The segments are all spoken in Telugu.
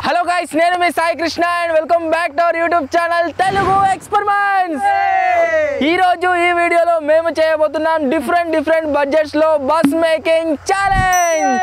హలో గైస్, నేను మీ Sai Krishna and welcome back to our YouTube channel Telugu experiments. ఈ రోజు ఈ వీడియోలో మేము చేయబోతున్నాం డిఫరెంట్ బడ్జెట్స్ లో బస్ మేకింగ్ ఛాలెంజ్.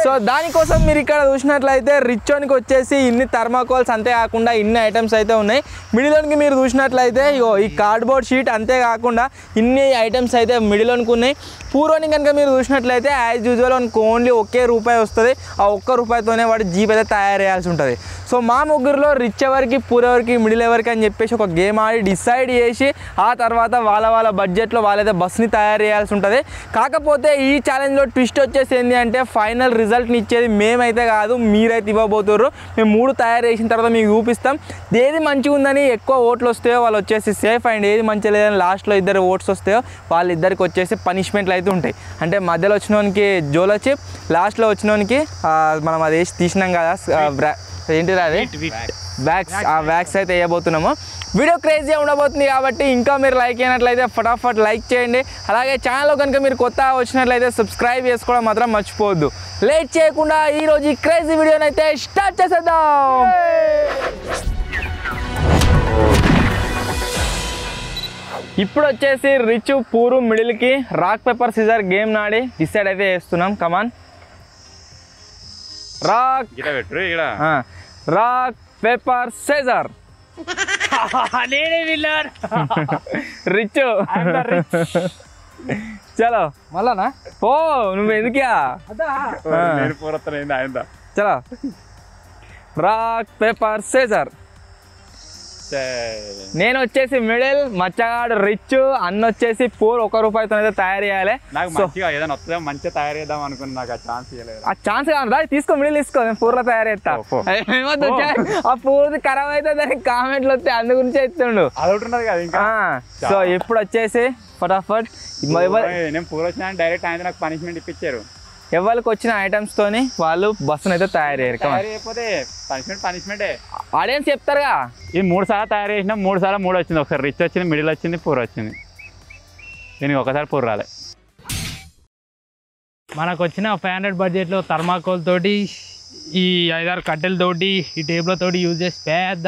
సో దానికోసం మీరు ఇక్కడ చూసినట్లయితే రిచోనికి వచ్చేసి ఇన్ని థర్మాకోల్స్ అంతేకాకుండా ఇన్ని ఐటమ్స్ అయితే ఉన్నాయి. మిడిలోనికి మీరు చూసినట్లయితే ఈ కార్డ్బోర్డ్ షీట్ అంతేకాకుండా ఇన్ని ఐటమ్స్ అయితే మిడిలోనికి ఉన్నాయి. పూర్వని కనుక మీరు చూసినట్లయితే యాజ్ యూజువల్ ఓన్లీ ఒకే రూపాయి వస్తుంది. ఆ ఒక్క రూపాయితోనే వాడు జీప్ అయితే తయారు చేయాల్సి ఉంటుంది. సో మా ముగ్గురులో రిచ్ ఎవరికి, పూర్ ఎవరికి, మిడిల్ ఎవరికి అని చెప్పేసి ఒక గేమ్ ఆడి డిసైడ్ చేసి ఆ తర్వాత వాళ్ళ బడ్జెట్లో వాళ్ళైతే బస్ని తయారు చేయాల్సి ఉంటుంది. కాకపోతే ఈ ఛాలెంజ్లో ట్విస్ట్ వచ్చేసి ఏంటి అంటే ఫైనల్ రిజల్ట్ని ఇచ్చేది మేమైతే కాదు, మీరైతే ఇవ్వబోతుర్రు. మేము 3 తయారు చేసిన తర్వాత మీకు చూపిస్తాం. ఏది మంచిగా ఉందని ఎక్కువ ఓట్లు వస్తాయో వాళ్ళు వచ్చేసి సేఫ్, అండ్ ఏది మంచిగా లేదని లాస్ట్లో 2 ఓట్స్ వస్తాయో వాళ్ళిద్దరికి వచ్చేసి పనిష్మెంట్లు అయితే ఉంటాయి. అంటే మధ్యలో వచ్చినోనికి జోలొచ్చి లాస్ట్లో వచ్చినోనికి మనం అది వేసి తీసినాం కదా ఏంటి అది బ్యాగ్స్, ఆ బ్యాగ్స్ అయితే వేయబోతున్నాము. వీడియో క్రేజీగా ఉండబోతుంది కాబట్టి ఇంకా మీరు లైక్ అయినట్లయితే ఫటాఫట్ లైక్ చేయండి. అలాగే ఛానల్లో కనుక మీరు కొత్తగా వచ్చినట్లయితే సబ్స్క్రైబ్ చేసుకోవడం మాత్రం మర్చిపోవద్దు. లేట్ చేయకుండా ఈరోజు ఈ క్రేజీ వీడియోని అయితే స్టార్ట్ చేసేద్దాం. ఇప్పుడు వచ్చేసి రిచ్, పూరు, మిడిల్కి రాక్ పేపర్ సిజర్ గేమ్ నాడి డిసైడ్ అయితే చేస్తున్నాం. Come on, rock paper scissor. Rich చలో మళ్ళా పో, నువ్వు ఎందుకా చలో. Rock paper scissor. నేను వచ్చేసి మిడిల్, మచ్చగాడు రిచ్, అన్న వచ్చేసి పూర్. 1 రూపాయితో అయితే తయారు చేయాలి. మంచిగా తయారు చేద్దాం అనుకుని నాకు ఆ ఛాన్స్ కాదు, తీసుకో మిడిల్ తీసుకో, నేను పూర్లో తయారు చేస్తా. ఆ పూర్ది ఖరాబ్ అయితే దానికి కామెంట్లు వస్తాయి, అందు గురించి ఇస్తుండు. అదొకటి కదా ఇంకా. సో ఇప్పుడు వచ్చేసి ఫటాఫట్ నేను పూర్ వచ్చిన డైరెక్ట్ ఆయన నాకు పనిష్మెంట్ ఇప్పించారు. ఎవరికి వచ్చిన ఐటమ్స్ తోని వాళ్ళు బస్సును అయితే తయారు చేయరు. పనిష్మెంటే ఆడియన్స్ చెప్తారుగా. ఇది 3 సార్లు తయారు చేసినా 3 సార్లు 3 వచ్చింది. ఒకసారి రిచ్ వచ్చింది, మిడిల్ వచ్చింది, పూర్ వచ్చింది. దీనికి ఒకసారి పూర్ రాలే. మనకు వచ్చిన 500 బడ్జెట్లో థర్మాకోల్ తోటి, ఈ 5-6 కట్టెలతోటి, ఈ టేబుల్తోటి యూజ్ చేసి పెద్ద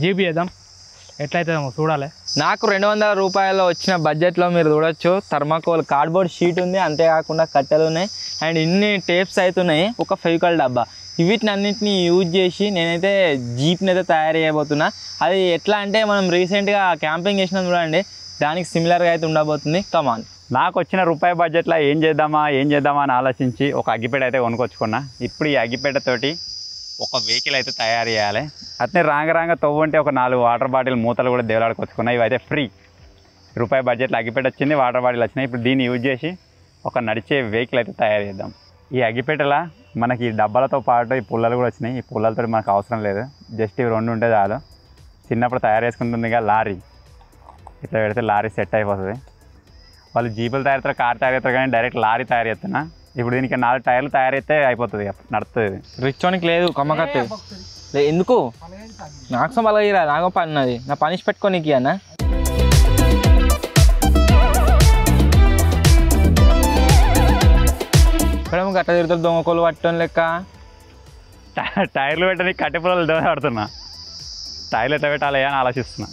జీబీ చేద్దాం. ఎట్లయితుందేమో చూడాలి. నాకు 200 రూపాయలు వచ్చిన బడ్జెట్లో మీరు చూడొచ్చు. థర్మాకోల్ కార్డ్బోర్డ్ షీట్ ఉంది, అంతేకాకుండా కట్టెలు ఉన్నాయి, అండ్ ఇన్ని టేప్స్ అవుతున్నాయి, ఒక ఫెవికాల్ డబ్బా. వీటిని అన్నింటినీ యూజ్ చేసి నేనైతే జీప్ని అయితే తయారు చేయబోతున్నా. అది ఎట్లా అంటే మనం రీసెంట్గా క్యాంపింగ్ చేసినాం చూడండి, దానికి సిమిలర్గా అయితే ఉండబోతుంది. కమాన్. నాకు వచ్చిన రూపాయి బడ్జెట్లో ఏం చేద్దామా అని ఆలోచించి ఒక అగ్గిపేట అయితే కొనుక్కొచ్చుకున్నా. ఇప్పుడు ఈ అగ్గిపేటతోటి ఒక వెహికల్ అయితే తయారు చేయాలి. అట్నే రాంగ తవ్వంటే ఒక 4 వాటర్ బాటిల్ మూతలు కూడా దేవులాడుకొచ్చుకున్నాయి. ఇవి అయితే ఫ్రీ. రూపాయి బడ్జెట్లో అగ్గిపేట వచ్చింది, వాటర్ బాటిల్ వచ్చినాయి. ఇప్పుడు దీన్ని యూజ్ చేసి ఒక నడిచే వెహికల్ అయితే తయారు చేద్దాం. ఈ అగ్గిపేటలా మనకి ఈ డబ్బాలతో పాటు ఈ పుల్లలు కూడా వచ్చినాయి. ఈ పుల్లలతో మనకు అవసరం లేదు, జస్ట్ ఇవి 2 ఉంటే చాలు. చిన్నప్పుడు తయారు చేసుకుంటుందిగా లారీ, ఇట్లా పెడితే లారీ సెట్ అయిపోతుంది. వాళ్ళు జీపులు తయారు చేస్తారు, కార్ తయారు చేస్తారు, కానీ డైరెక్ట్ లారీ తయారు చేస్తున్నా. ఇప్పుడు దీనికి 4 టైర్లు తయారు చేస్తే అయిపోతుంది, నడుస్తుంది. రిచోనికి లేదు కమ్మకత్తి ఎందుకు నాకు బలగిరా, నాకు పని ఉన్నది. నా పనిష్ పెట్టుకోనికి అన్న. ఇక్కడ గట్ట తిరుగుతారు దొంగకోలు పట్టడం లెక్క. టైర్లు పెట్టని కట్టె పొలాలు దోశ పడుతున్నా. టైర్లు ఎట్లా పెట్టాలి అని ఆలోచిస్తున్నా.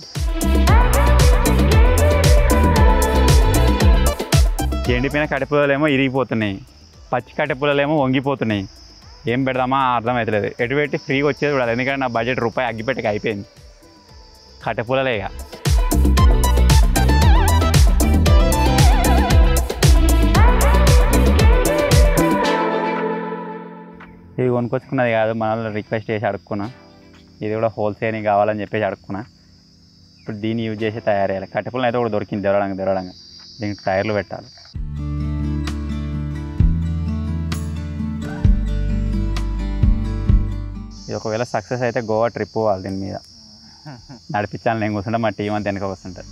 ఎండిపోయిన కట్టె పొలాలేమో ఇరిగిపోతున్నాయి, పచ్చి కట్టె పొలాలేమో వంగిపోతున్నాయి. ఏం పెడదామా అర్థం అవుతలేదు. ఎటు పెట్టి ఫ్రీగా వచ్చేది కూడా, ఎందుకంటే నా బడ్జెట్ రూపాయి అగ్గిపెట్టకి అయిపోయింది. కట్టె పొలాలే ఇక. ఇది కొనుక్కొచ్చుకున్నది కాదు, మన వాళ్ళు రిక్వెస్ట్ చేసి అడుక్కున్నా. ఇది కూడా హోల్సేల్ కావాలని చెప్పేసి అడుక్కున్నా. ఇప్పుడు దీన్ని యూజ్ చేసి తయారు చేయాలి. కట్టెపుల్ని అయితే కూడా దొరికింది దొరడంగా. దీనికి టైర్లు పెట్టాలి. ఇది ఒకవేళ సక్సెస్ అయితే గోవా ట్రిప్ పోవాలి. దీని మీద నడిపించాలి. నేను కూర్చుంటే మా టీం అంతా వెనక వస్తుంటుంది.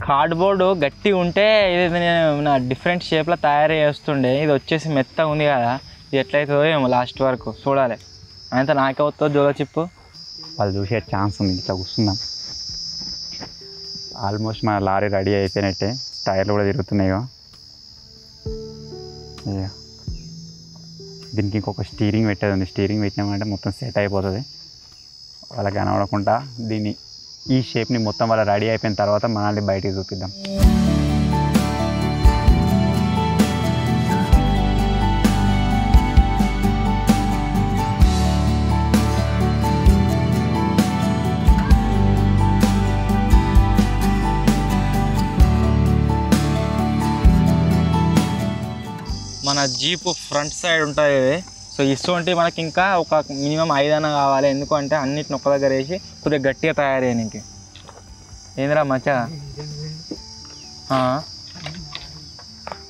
కార్డ్బోర్డ్ గట్టి ఉంటే ఇది నేను డిఫరెంట్ షేప్లో తయారు చేస్తుండే. ఇది వచ్చేసి మెత్తగా ఉంది కదా, ఇది ఎట్లయితుందో ఏమో లాస్ట్ వరకు చూడాలి. అంత నాకే వస్తుందో జోలో చిప్పు వాళ్ళు చూసే ఛాన్స్ ఉంది. ఇట్లా కూర్చుందాం. ఆల్మోస్ట్ మన లారీ రెడీ అయిపోయినట్టే, టైర్లు కూడా తిరుగుతున్నాయో. దీనికి ఇంకొక స్టీరింగ్ పెట్టేది ఉంది. స్టీరింగ్ పెట్టినామంటే మొత్తం సెట్ అయిపోతుంది. వాళ్ళకి కనబడకుండా దీన్ని ఈ షేప్ని మొత్తం వాళ్ళ రెడీ అయిపోయిన తర్వాత మనల్ని బయటికి చూపిద్దాం. మన జీపు ఫ్రంట్ సైడ్ ఉంటుంది. సో ఇటువంటి మనకి ఇంకా ఒక మినిమం 5 కావాలి. ఎందుకంటే అన్నిటిని ఒక్క దగ్గర వేసి కొద్దిగా గట్టిగా తయారు చేయడానికి. ఏందిరా మచ్చా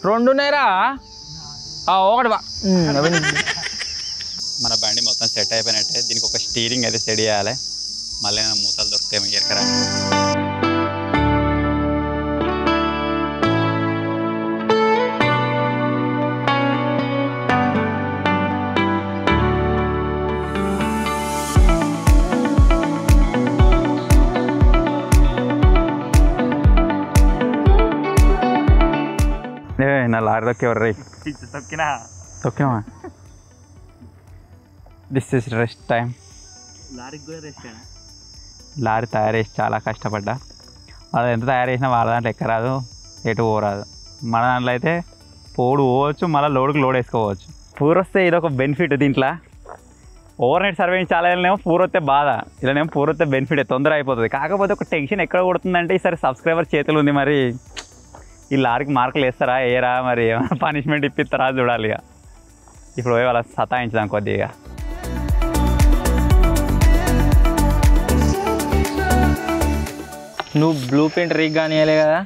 2 ఉన్నాయిరా, ఒకటి మన బండి మొత్తం సెట్ అయిపోయినట్టే. దీనికి ఒక స్టీరింగ్ అయితే సెట్ చేయాలి. మళ్ళీ మూతలు దొరుకుతాయి ఎక్కరా. నా లారీ తొక్కేవారు రై తొక్కినా. This is rest time. Lorry తయారు చేసి చాలా కష్టపడ్డా. వాళ్ళు ఎంత తయారు చేసినా వాళ్ళ దాంట్లో ఎక్కరాదు, ఎటు పోరాదు. మన దాంట్లో అయితే పోవచ్చు, మళ్ళీ లోడ్కి లోడ్ వేసుకోవచ్చు. పూర్ వస్తే ఇది ఒక బెనిఫిట్. దీంట్లో ఓవర్ నైట్ సర్వీస్ చాలా ఏమో పూర్ వస్తే బాధ, ఇలానేమో పూర్ వస్తే బెనిఫిట్, తొందర అయిపోతుంది. కాకపోతే ఒక టెన్షన్ ఎక్కడ కొడుతుందంటే ఈసారి సబ్స్క్రైబర్ చేతులు ఉంది. మరి ఈ లారీకి మార్కులు వేస్తారా వేయరా, మరి ఏమైనా పనిష్మెంట్ ఇప్పిస్తారా చూడాలి. ఇక ఇప్పుడు పోయి వాళ్ళ సతాయించుదాం కొద్దిగా. నువ్వు బ్లూ ప్రింట్ లీక్ కానియలే కదా,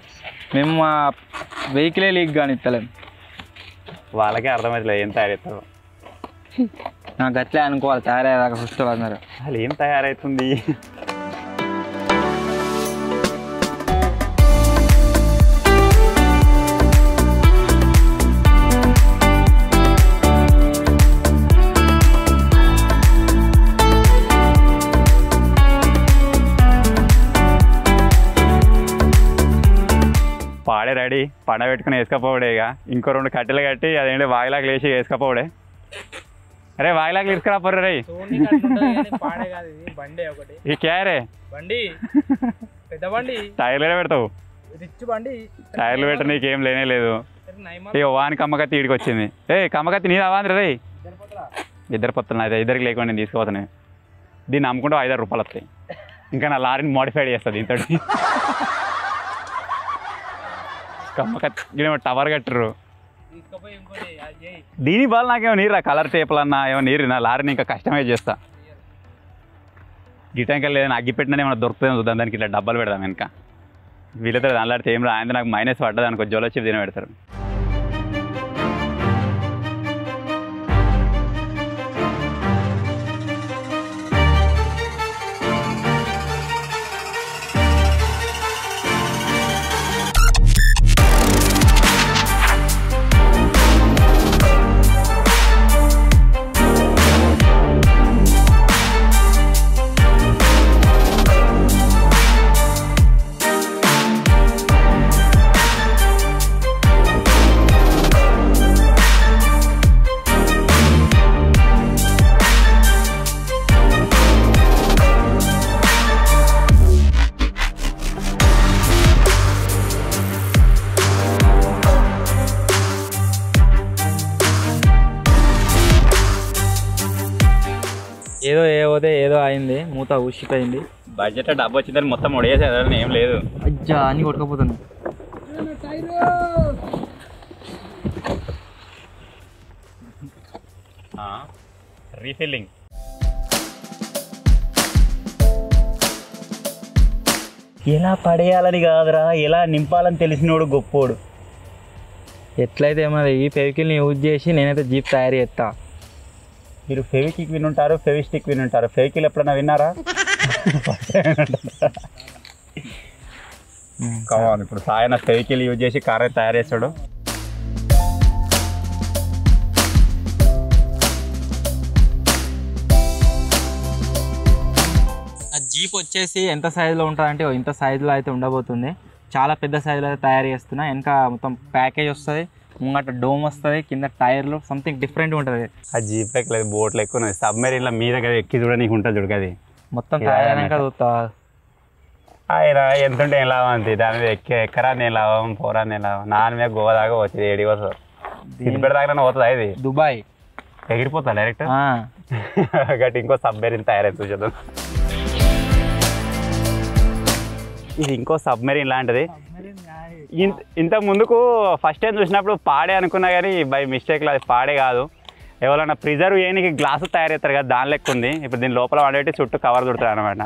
మేము మా వెహికలే లీక్ కానీ ఇస్తలేము. వాళ్ళకే అర్థమవుతలేదు ఏం తయారవుతారు. నాకు అట్లే అనుకోవాలి తయారయ్యేదాకా ఫస్ట్ అన్నారు. అసలు ఏం తయారవుతుంది. పాడే రెడీ, పండ పెట్టుకుని వేసుకపోవడే. ఇక ఇంకో 2 కట్టెలు కట్టి అదేంటి వాయిలాగా లేచి వేసుకపోవడే. అరే వాయిలాగా తీసుకురాపోరే రై. ఈ క్యారే టైర్లే పెడతావు. టైర్లు పెట్ట నీకేం లేనే లేదు. ఇక వాని కమ్మకత్తి ఈడికి వచ్చింది. కమ్మకత్తి నీది అవాంద్ర రై. 2 పొత్తులు అయితే 2కి లేకుండా నేను తీసుకుపోతున్నాను. దీన్ని అమ్ముకుంటూ 5-6 రూపాయలు వస్తాయి. ఇంకా నా లారీని మోడిఫైడ్ చేస్తుంది దీంతో. కమ్మకత్తి టవర్ కట్టరు. దీని బాల్ నాకేమో నీరురా, కలర్ టేపులు అన్నా ఏమో నీరు. నా లారీని ఇంకా కస్టమైజ్ చేస్తా. గిటాంకల్ లేదని అగ్గి పెట్టినా ఏమైనా దొరుకుతుందో చూద్దాం. దానికి ఇట్లా డబ్బాలు పెడదాం వెనక. వీళ్ళతో దానిలాడితే ఏం రా, ఆయన నాకు మైనస్ పడ్డది అనుకో, జోలో చిప్ తిన పెడతారు. ఏదో అయింది, మూత ఊసిపోయింది. బడ్జెట్లో డబ్బు వచ్చిందని మొత్తం ఒడేసేదని ఏం లేదు. అజ్జా అన్ని కొట్టుకపోతుంది. రీఫిల్లింగ్ ఎలా పడేయాలని కాదురా, ఎలా నింపాలని తెలిసినోడు గొప్పోడు. ఎట్లయితే మరి ఈ ఫెవికిల్ని యూజ్ చేసి నేనైతే జీప్ తయారు చేస్తా. మీరు ఫెవికిక్ వినుంటారు, ఫెవిస్టిక్ వినుంటారు. ఫెవికిల్ ఎప్పుడైనా విన్నారా? కావాలి ఇప్పుడు సాయన వెహికల్ యూజ్ చేసి కార్ అయితే తయారు చేస్తాడు. జీప్ వచ్చేసి ఎంత సైజులో ఉంటుందంటే ఇంత సైజులో అయితే ఉండబోతుంది. చాలా పెద్ద సైజులో అయితే తయారు చేస్తున్నా. వెనక మొత్తం ప్యాకేజ్ వస్తుంది, ముంగట డోమ్ వస్తుంది, కింద టైర్లు సంథింగ్ డిఫరెంట్ ఉంటుంది. ఆ జీప్ లెక్క బోట్లు ఎక్కువ సబ్మెరీన్లో మీద కదా ఎక్కి చూడడానికి ఉంటుంది చూడు అది మొత్తం తయారైనాక చూస్తా. ఆయన ఎంత ఉంటే ఏం లాభం అంతే, దాని మీద ఎక్కరా నేను లాభం పోరా నేను లాభం. నాన్న మీద గోవా దాకా వచ్చింది 7 కోసం సిద్దిపేట దాకా పోతుంది. అది దుబాయ్ ఎగిరిపోతా డైరెక్ట్ గట్టి ఇంకో సబ్మెరీన్ తయారైతే చూద్దాం. ఇది ఇంకో సబ్మెరీన్ లాంటిది. ఇంత ముందుకు ఫస్ట్ టైం చూసినప్పుడు పాడే అనుకున్నా కానీ బై మిస్టేక్లో అది పాడే కాదు. ఎవరైనా ప్రిజర్వ్ చేయడానికి గ్లాసు తయారు చేస్తారు కదా, దాని లెక్క ఉంది. ఇప్పుడు దీని లోపల వాడేటి చుట్టూ కవర్ చుడతారు అనమాట.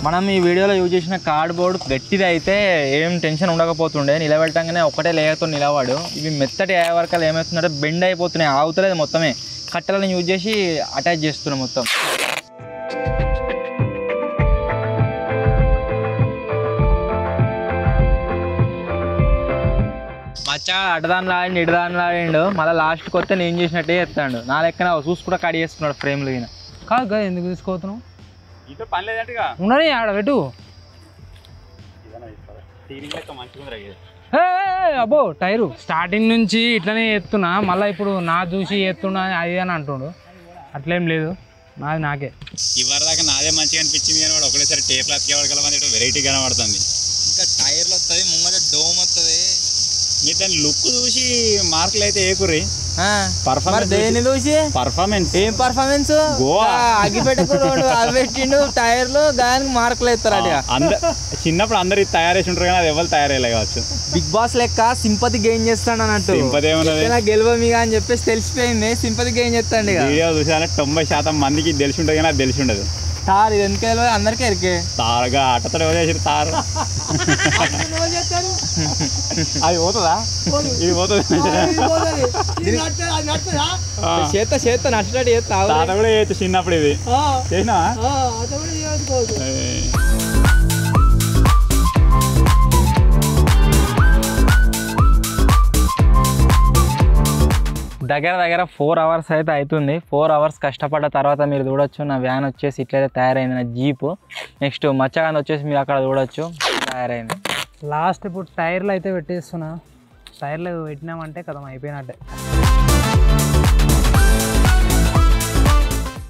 మనం ఈ వీడియోలో యూజ్ చేసిన కార్డ్బోర్డ్ గట్టిది అయితే ఏం టెన్షన్ ఉండకపోతుండే, నిలబెట్టగానే ఒకటే లేయర్తో నిలబడు. ఇవి మెత్తటి అయ్యే వరకు ఏమవుతుందంటే బెండ్ అయిపోతున్నాయి, ఆగుతలేదు మొత్తమే. కట్టెలను యూజ్ చేసి అటాచ్ చేస్తున్నాం మొత్తం. మచ్చా అడ్డదాన్ని లాడిండు ఇడదాన్ని లాడిండు, మళ్ళీ లాస్ట్కి వస్తే నేను చేసినట్టే చేస్తాడు. నా లెక్కన చూసుకుంటా కడి చేసుకున్నాడు ఫ్రేమ్లు. కాదు కదా ఎందుకు తీసుకోతున్నావు? ఉన్నది ఆడ పెట్టు. అబ్బో టైరు స్టార్టింగ్ నుంచి ఇట్లనే ఎత్తున్నా, మళ్ళీ ఇప్పుడు నా చూసి ఎత్తున్నా అది అని అంటుండు. అట్లేం లేదు, నాది నాకే. ఇవరి దాకా నాదే మంచిగా అనిపించింది కానీ వాడు ఒకటేసారి టేప్లు అతికేవాడు వెరైటీ కనబడుతుంది. ఇంకా టైర్లు వస్తుంది, ముంగట డోమ్ వస్తుంది. మీరు దాని లుక్ చూసి మార్కులు అయితే ఏకుర్రి. దేని చూసి పర్ఫార్మెన్స్ ఏం పర్ఫార్మెన్స్? అగ్గిపెట్టకు అవి పెట్టిండు టైర్లు, దానికి మార్కులు వేస్తారు. అటు చిన్నప్పుడు అందరు తయారు చేసి ఉంటారు కానీ అది ఎవరు తయారయ్యలే కావచ్చు. బిగ్ బాస్ లెక్క సింపతి గెయిన్ చేస్తాడు అన్నట్టు. గెలవమిగా అని చెప్పేసి తెలిసిపోయింది, సింపతి గెయిన్ చేస్తాడు. వీడియో చూసానే 90% మందికి తెలిసి ఉంటుంది కానీ అది తెలిసి ఉండదు. తారు ఇది ఎందుకు అందరికీ ఎరికే తారుగా అట్టతో వదిలేసి తారు అది పోతుందా? ఇది పోతుంది. చేత నచ్చినట్టు చేస్తా తాత కూడా చేయొచ్చు చిన్నప్పుడు. ఇది చేసినా దగ్గర 4 hours అయితే అవుతుంది. 4 hours కష్టపడ్డ తర్వాత మీరు చూడొచ్చు నా వ్యాన్ వచ్చేసి ఇట్లయితే తయారైంది, నా జీపు. నెక్స్ట్ మచ్చగాని వచ్చేసి మీరు అక్కడ చూడొచ్చు తయారైంది. లాస్ట్ ఇప్పుడు టైర్లు అయితే పెట్టేస్తున్నా. టైర్లు పెట్టినామంటే కదా అయిపోయినట్టే.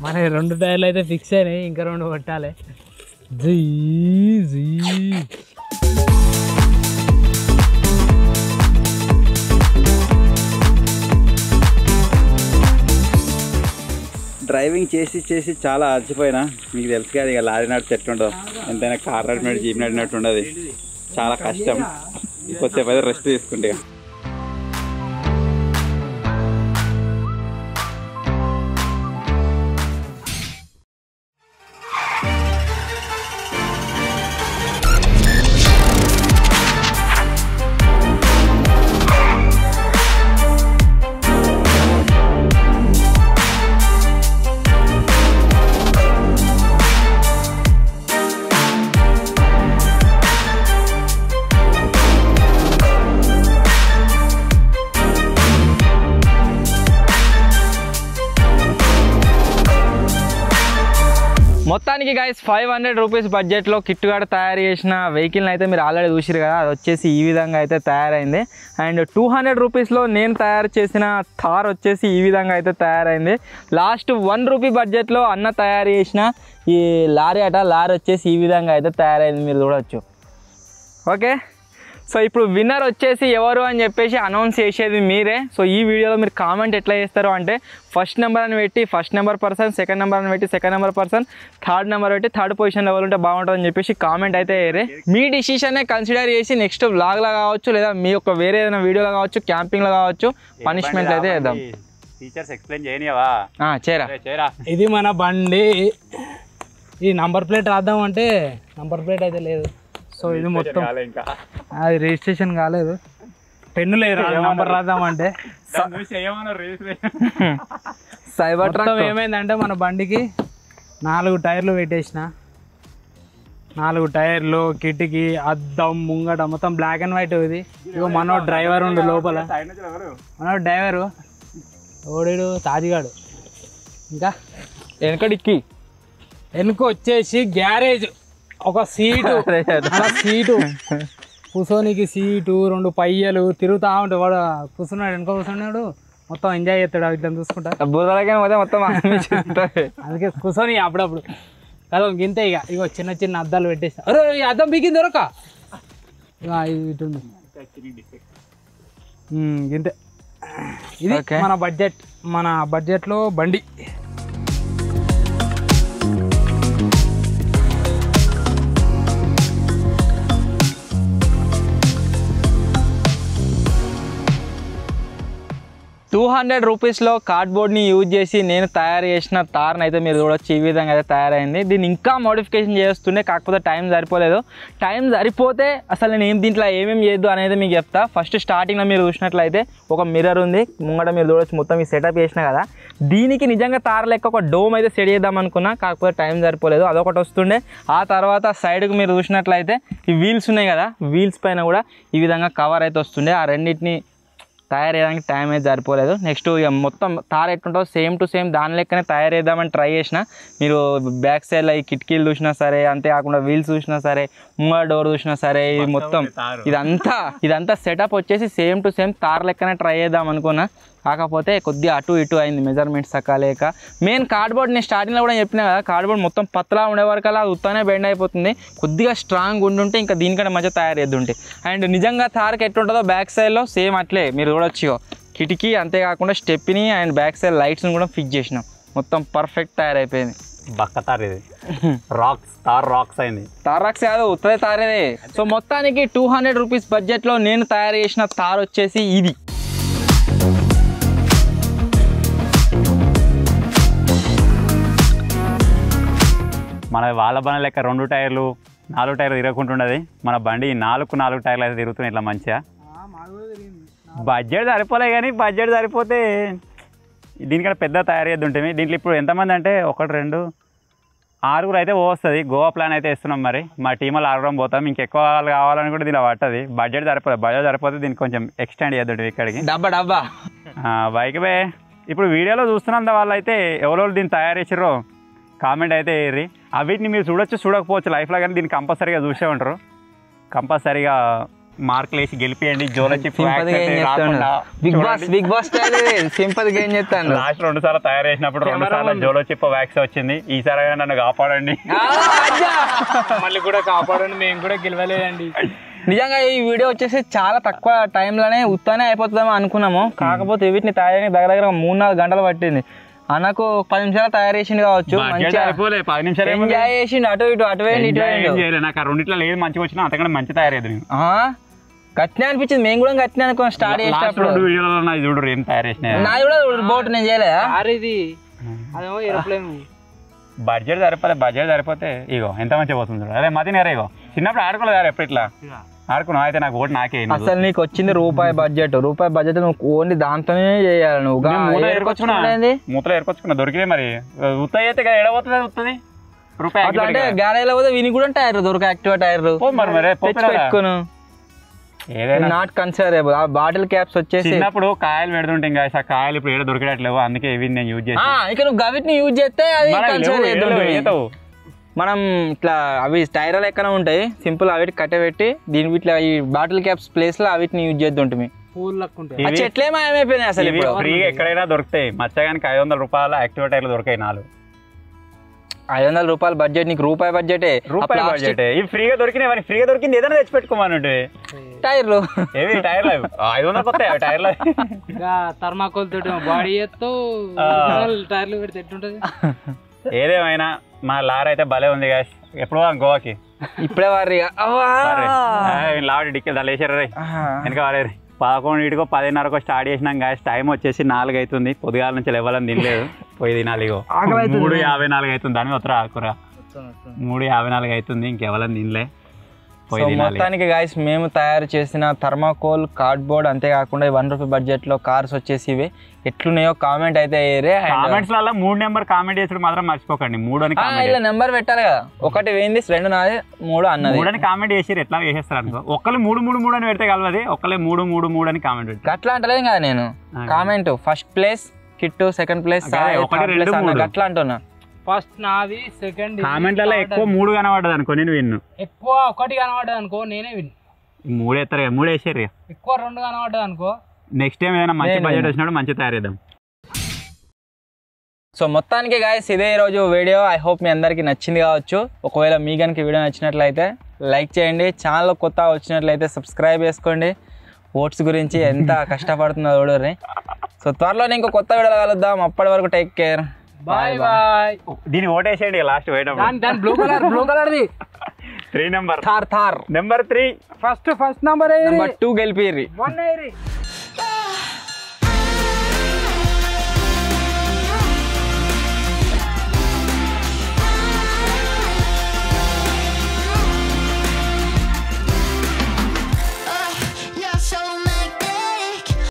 మన 2 టైర్లు అయితే ఫిక్స్ అయినాయి, ఇంకా 2 పెట్టాలి. జీ జీ డ్రైవింగ్ చేసి చాలా అలసిపోయినా. మీకు తెలుసు కదా ఇక లారీ నడిచి ఎట్లుండదు, ఎంతైనా కార్ నడిపినట్టు జీప్ నడిపినట్టు ఉండదు. చాలా కష్టం. కొద్దిసేపు అయితే రెస్ట్ తీసుకుంటే. మొత్తానికి గైస్ 500 రూపీస్ బడ్జెట్లో కిట్టుగాడ తయారు చేసిన వెహికల్ని అయితే మీరు ఆల్రెడీ చూసిరు కదా. అది వచ్చేసి ఈ విధంగా అయితే తయారైంది. అండ్ 200 రూపీస్లో నేను తయారు చేసిన థార్ వచ్చేసి ఈ విధంగా అయితే తయారైంది. లాస్ట్ 1 రూపీ బడ్జెట్లో అన్న తయారు చేసిన ఈ లారీ లారీ వచ్చేసి ఈ విధంగా అయితే తయారైంది, మీరు చూడవచ్చు. ఓకే, సో ఇప్పుడు విన్నర్ వచ్చేసి ఎవరు అని చెప్పేసి అనౌన్స్ చేసేది మీరే. సో ఈ వీడియోలో మీరు కామెంట్ ఎట్లా చేస్తారు అంటే ఫస్ట్ నెంబర్ అని పెట్టి first number person, second number అని పెట్టి second number person, third number పెట్టి థర్డ్ పొజిషన్ ఎవరు ఉంటే బాగుంటుందని చెప్పేసి కామెంట్ అయితే వేరే. మీ డిసిషన్నే కన్సిడర్ చేసి నెక్స్ట్ వ్లాగ్లో కావచ్చు లేదా మీ యొక్క వేరే ఏదైనా వీడియోలో కావచ్చు, క్యాంపింగ్లో కావచ్చు, పనిష్మెంట్ అయితే వేద్దాం. టీచర్స్ ఎక్స్ప్లెయిన్ చేయనివా? చేరా. ఇది మన బండి. ఈ నంబర్ ప్లేట్ రాద్దామంటే నంబర్ ప్లేట్ అయితే లేదు. సో ఇది మొత్తం అది రిజిస్ట్రేషన్ కాలేదు. పెన్ను లేదు నంబర్ రాద్దామంటే. సైబర్ ట్రక్ ఏమైందంటే మన బండికి 4 టైర్లు పెట్టేసిన. 4 టైర్లు, కిటికీ, అద్దం, ముంగట మొత్తం బ్లాక్ అండ్ వైట్. ఇది ఇగో మనో డ్రైవర్ ఉండు లోపల. మనో డ్రైవరు ఓడిడు తాజిగాడు. ఇంకా వెనకడిక్కి వెనుక వచ్చేసి గ్యారేజ్, ఒక సీటు, సీటు కూర్చోనికి సీటు, 2 పయ్యలు తిరుగుతూ ఉంటాడు. వాడు కూర్చున్నాడు, వెనుక కూర్చున్నాడు, మొత్తం ఎంజాయ్ చేస్తాడు ఇట్లా చూసుకుంటా. మొత్తం అందుకే కూర్చొని అప్పుడప్పుడు కదా గింతే. ఇగో చిన్న చిన్న అద్దాలు పెట్టేస్తా. అరే ఈ అద్దం బిగింది దొరక ఇటు గింతే. ఇది మన బడ్జెట్లో బండి. 200 రూపీస్లో కార్డ్బోర్డ్ని యూజ్ చేసి నేను తయారు చేసిన తార్ని అయితే మీరు చూడొచ్చు. ఈ విధంగా అయితే తయారైంది. దీన్ని ఇంకా మోడిఫికేషన్ చేస్తుండే, కాకపోతే టైం సరిపోలేదు. టైం సరిపోతే అసలు నేను దీంట్లో ఏమేమి చేయొద్దు అనేది మీకు చెప్తా. ఫస్ట్ స్టార్టింగ్లో మీరు చూసినట్లయితే ఒక మిర్రర్ ఉంది ముంగట, మీరు చూడొచ్చు. మొత్తం ఈ సెటప్ చేసిన కదా, దీనికి నిజంగా తార లెక్క ఒక డోమ్ అయితే సెట్ చేద్దాం అనుకున్నా, కాకపోతే టైం సరిపోలేదు. అదొకటి వస్తుండే. ఆ తర్వాత సైడ్కి మీరు చూసినట్లయితే ఈ వీల్స్ ఉన్నాయి కదా, వీల్స్ పైన కూడా ఈ విధంగా కవర్ అయితే వస్తుండే. ఆ రెండింటిని తయారు చేయడానికి టైం అయితే సరిపోలేదు. నెక్స్ట్ ఇక మొత్తం తార ఎట్లుంటుందో సేమ్ టు సేమ్ దాని లెక్కనే తయారు చేద్దామని ట్రై చేసిన. మీరు బ్యాక్ సైడ్లో ఈ కిటికీలు చూసినా సరే, అంతేకాకుండా వీల్స్ చూసినా సరే, ముంగ డోర్ చూసినా సరే, ఇది మొత్తం ఇదంతా సెటప్ వచ్చేసి సేమ్ టు సేమ్ తార లెక్కనే ట్రై చేద్దాం అనుకున్నా. కాకపోతే కొద్దిగా అటు ఇటు అయింది మెజర్మెంట్స్ సకాలేక. మెయిన్ కార్డ్బోర్డ్ నేను స్టార్టింగ్లో కూడా చెప్పినా కదా, కార్డ్బోర్డ్ మొత్తం పతలా ఉండే వరకు అలా అది ఉత్తానే బెండ్ అయిపోతుంది. కొద్దిగా స్ట్రాంగ్ ఉండుంటే ఇంకా దీనికంటే మంచిగా తయారు చేద్దుంటే. అండ్ నిజంగా తారకి ఎట్లుంటుందో బ్యాక్ సైడ్లో సేమ్ అట్లే మీరు చూడొచ్చు. కిటికీ అంతేకాకుండా స్టెప్ని అండ్ బ్యాక్ సైడ్ లైట్స్ని కూడా ఫిక్స్ చేసినాం. మొత్తం పర్ఫెక్ట్ తయారైపోయింది. బక్క తార్ ఇది, రాక్స్ అయింది. తార్ రాక్స్ కాదు, ఉత్తరే తారేదే. సో మొత్తానికి 200 రూపీస్ బడ్జెట్లో నేను తయారు చేసిన తార్ వచ్చేసి ఇది. మన వాళ్ళ బండి లెక్క 2 టైర్లు 4 టైర్లు తిరగకుంటుండదు. మన బండి 4 టైర్లు అయితే తిరుగుతున్నాయి ఇట్లా మంచిగా. బడ్జెట్ సరిపోలే, కానీ బడ్జెట్ సరిపోతే దీనికంటే పెద్ద తయారు చేద్దు ఉంటుంది. దీంట్లో ఇప్పుడు ఎంతమంది అంటే 1 2 6 అయితే వస్తుంది. గోవా ప్లాన్ అయితే ఇస్తున్నాం. మరి మా టీం వాళ్ళు 6 పోతాం. ఇంకెక్కువ వాళ్ళు కావాలని కూడా దీనిలో పట్టది. బడ్జెట్ సరిపోతే దీనికి కొంచెం ఎక్స్టెండ్ చేద్దు ఇక్కడికి. డబ్బా బైక్ బే ఇప్పుడు వీడియోలో చూస్తున్నంత వాళ్ళు అయితే ఎవరెవరు దీన్ని తయారు చేసిర్రో కామెంట్ అయితే వేయర్రి. అవిటిని మీరు చూడకపోవచ్చు లైఫ్లో, కానీ దీన్ని కంపల్సరీగా చూసే ఉంటారు. కంపల్సరీగా మార్కులు వేసి గెలిపియండి. Jolo chip Bigg Boss simple game చేస్తాను. లాస్ట్ 2 సార్లు తయారు చేసినప్పుడు 2 సార్లు జోలో చిప్ వ్యాక్స్ వచ్చింది. ఈసారి నన్ను కాపాడండి, మళ్ళీ కూడా కాపాడండి. మేము కూడా గెలవలేదండి. నిజంగా ఈ వీడియో వచ్చేసి చాలా తక్కువ టైంలోనే ఉత్తానే అయిపోతుందేమో అనుకున్నాము. కాకపోతే వీటిని తయారీ దగ్గర 3-4 గంటలు పట్టింది. అన్నకు 10 నిమిషాలు తయారు చేసింది కావచ్చు. 10 నిమిషాలు ఎంజాయ్ చేసిండు. అటు ఇటు నాకు ఆ రెండిట్లో లేదు మంచిగా వచ్చినా అంతకంటే మంచి తయారయ్యేది. గట్టినే అనిపించింది. మేము కూడా గట్టినే అనుకున్నాం స్టార్ట్ చేసినప్పుడు. చూడు ఏం తయారు చేసిన నాది కూడా బోట్ నేను చేయలేదా. ఇది అదేమో ఏరోప్లేన్. బడ్జెట్ సరిపోతే ఇగో ఎంత మంచిగా పోతుంది. అదే మతి నేరే ఇగో చిన్నప్పుడు ఆడుకోలేదు ఎప్పుడు ఇట్లా ఆడుకున్నావు. అయితే నాకు ఓటు నాకే. అసలు నీకు వచ్చింది రూపాయి బడ్జెట్ నువ్వు ఓన్లీ దాంతోనే చేయాలి. నువ్వు మూతలో ఏర్కొచ్చుకున్నా దొరికితే మరి ఉత్తాయి అయితే ఎడబోతుంది ఉత్తది రూపాయి. అంటే గ్యారేజ్లో పోతే విని కూడా టైర్ దొరక యాక్టివా టైర్ పెట్టుకోను. ఏదైనా నాట్ కన్సిడరబుల్. ఆ బాటిల్ క్యాప్స్ వచ్చేసి చిన్నప్పుడు కాయలు పెడుతుంటే ఇంకా కాయలు ఇప్పుడు ఏదో దొరికేటట్లేవు. అందుకే ఇవి నేను యూజ్ చేస్తాను. ఇక నువ్వు గవిటిని యూజ్ చేస్తే అది మనం ఇట్లా అవి టైర్ లెక్కన ఉంటాయి. సింపుల్ అవిటి కట్టబెట్టి దీని ఇట్లా ఈ బాటిల్ క్యాప్స్ ప్లేస్ లో అవిటిని యూజ్ చేద్దుంటుంది. చెట్లే మాయమైపోయినాయి అసలు. ఫ్రీగా ఎక్కడైనా దొరుకుతాయి. మచ్చగానికి 500 రూపాయల యాక్టివా టైర్లు దొరికాయి 4. 500 రూపాయల బడ్జెట్, నీకు రూపాయి బడ్జెటే. రూపాయి బడ్జెట్ ఇవి ఫ్రీగా దొరికినాయి. ఫ్రీగా దొరికింది ఏదైనా తెచ్చి పెట్టుకోమని. టైర్లు ఏవి టైర్లు 500 వస్తాయి టైర్లు. ఇంకా థర్మాకోల్ తోటి బాడీ ఎత్తు టైర్లు పెడితే ఎట్టుంటది. ఏదేమైనా మా లారీ అయితే భలే ఉంది గాయస్. ఎప్పుడు గోవాకి ఇప్పుడే వారి లారీ డిక్కి దాని వేసారు రే వెనక వారే 11 10:30 స్టార్ట్ చేసినాం గాయస్. టైం వచ్చేసి 4 అవుతుంది. పొద్దుగాల నుంచి ఎవరైనా తినలేదు, పోయి తినాలి. 3:54 అవుతుంది. దాని ఉత్తర ఆకురా 3:54 అవుతుంది. ఇంకెవరైనా తినలే, పోయి తినాలి. మొత్తానికి గాయస్ మేము తయారు చేసిన థర్మాకోల్, కార్డ్బోర్డ్, అంతేకాకుండా 1 రూపీ బడ్జెట్లో కార్స్ వచ్చేసి ఇవి ఎట్లున్నాయో కామెంట్ అయితే కామెంట్స్ లలో 3 నెంబర్ కామెంట్ చేసాడు మాత్రం మర్చిపోకండి. 3 అని ఇలా నెంబర్ పెట్టాలి కదా. 1 వేయింది, 2 నాది, 3 అన్నది. 3 అని కామెంట్ చేసి ఎట్లా వేసేస్తారు అనుకో. ఒకళ్ళు 3 అని పెడితే కలవది, ఒకళ్ళే 3 అని కామెంట్ పెట్టి అట్లా అంటలేదు కదా నేను. కామెంట్ ఫస్ట్ ప్లేస్ కిట్టు, సెకండ్ ప్లేస్ అట్లా అంటున్నా. ఫస్ట్ నాది, సెకండ్ కామెంట్లలో ఎక్కువ 3 కనబడ్డది అనుకో, నేను విన్ను. ఎక్కువ 1 కనబడ్డది అనుకో, నేనే విన్. 3 ఎత్తారు, 3 వేసారు. ఎక్కువ 2 కనబడ్డది అనుకో, నెక్స్ట్ టైం ఏదైనా మంచి బడ్జెట్ వచ్చినప్పుడు మంచి తయారు చేద్దాం. సో మొత్తానికి గాయస్ ఇదే ఈరోజు వీడియో. ఐ హోప్ మీ అందరికీ నచ్చింది కావచ్చు. ఒకవేళ మీ కనుక వీడియో నచ్చినట్లయితే లైక్ చేయండి. ఛానల్ కొత్త వచ్చినట్లయితే సబ్స్క్రైబ్ చేసుకోండి. ఓట్స్ గురించి ఎంత కష్టపడుతుందో చూడరు. సో త్వరలోనే ఇంకో కొత్త వీడియోలో కలుద్దాం. అప్పటి వరకు టేక్ కేర్, బాయ్ బాయ్. దీన్ని ఓటేసేయండి లాస్ట్ దాని బ్లూ కలర్ది 3 నెంబర్ థార్ నెంబర్ 3 ఫస్ట్ నంబర్ 2 గెలిపిర్రి. 1